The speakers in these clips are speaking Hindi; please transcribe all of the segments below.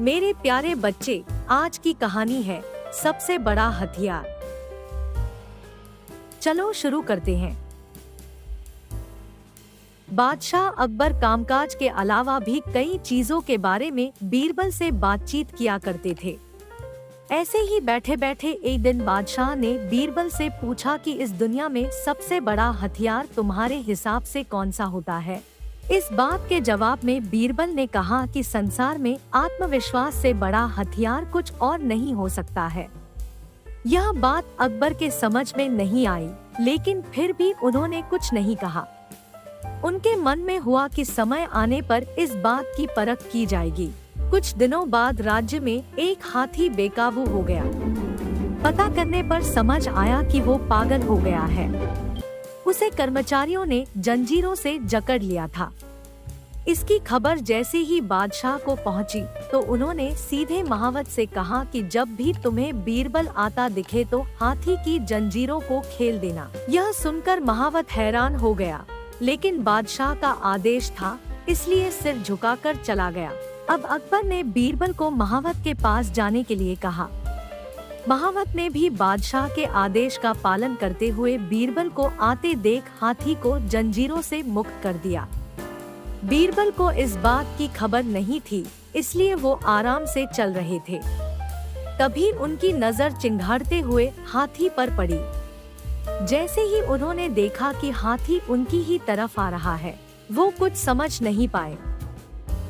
मेरे प्यारे बच्चे, आज की कहानी है सबसे बड़ा हथियार। चलो शुरू करते हैं। बादशाह अकबर कामकाज के अलावा भी कई चीजों के बारे में बीरबल से बातचीत किया करते थे। ऐसे ही बैठे बैठे एक दिन बादशाह ने बीरबल से पूछा कि इस दुनिया में सबसे बड़ा हथियार तुम्हारे हिसाब से कौन सा होता है। इस बात के जवाब में बीरबल ने कहा कि संसार में आत्मविश्वास से बड़ा हथियार कुछ और नहीं हो सकता है। यह बात अकबर के समझ में नहीं आई, लेकिन फिर भी उन्होंने कुछ नहीं कहा। उनके मन में हुआ कि समय आने पर इस बात की परख की जाएगी। कुछ दिनों बाद राज्य में एक हाथी बेकाबू हो गया। पता करने पर समझ आया कि वो पागल हो गया है। उसे कर्मचारियों ने जंजीरों से जकड़ लिया था। इसकी खबर जैसे ही बादशाह को पहुंची, तो उन्होंने सीधे महावत से कहा कि जब भी तुम्हें बीरबल आता दिखे तो हाथी की जंजीरों को खेल देना। यह सुनकर महावत हैरान हो गया, लेकिन बादशाह का आदेश था, इसलिए सिर झुकाकर चला गया। अब अकबर ने बीरबल को महावत के पास जाने के लिए कहा। महावत ने भी बादशाह के आदेश का पालन करते हुए बीरबल को आते देख हाथी को जंजीरों से मुक्त कर दिया। बीरबल को इस बात की खबर नहीं थी, इसलिए वो आराम से चल रहे थे। तभी उनकी नजर चिंघाड़ते हुए हाथी पर पड़ी। जैसे ही उन्होंने देखा कि हाथी उनकी ही तरफ आ रहा है, वो कुछ समझ नहीं पाए।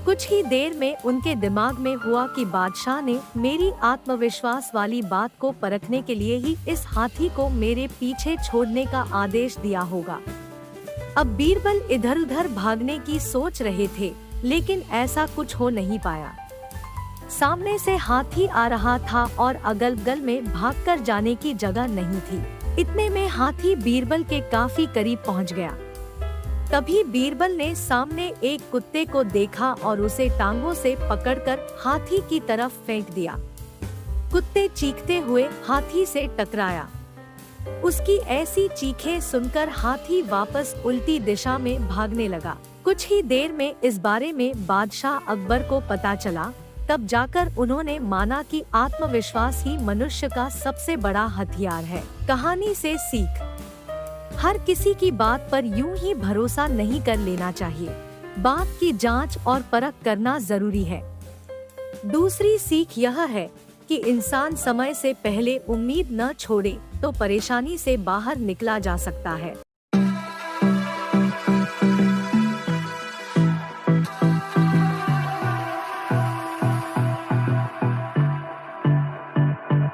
कुछ ही देर में उनके दिमाग में हुआ कि बादशाह ने मेरी आत्मविश्वास वाली बात को परखने के लिए ही इस हाथी को मेरे पीछे छोड़ने का आदेश दिया होगा। अब बीरबल इधर उधर भागने की सोच रहे थे, लेकिन ऐसा कुछ हो नहीं पाया। सामने से हाथी आ रहा था और अगल बगल में भागकर जाने की जगह नहीं थी। इतने में हाथी बीरबल के काफी करीब पहुंच गया। तभी बीरबल ने सामने एक कुत्ते को देखा और उसे टांगों से पकड़कर हाथी की तरफ फेंक दिया। कुत्ते चीखते हुए हाथी से टकराया। उसकी ऐसी चीखें सुनकर हाथी वापस उल्टी दिशा में भागने लगा। कुछ ही देर में इस बारे में बादशाह अकबर को पता चला। तब जाकर उन्होंने माना कि आत्मविश्वास ही मनुष्य का सबसे बड़ा हथियार है। कहानी से सीख: हर किसी की बात पर यूं ही भरोसा नहीं कर लेना चाहिए। बात की जांच और परख करना जरूरी है। दूसरी सीख यह है कि इंसान समय से पहले उम्मीद न छोड़े तो परेशानी से बाहर निकला जा सकता है।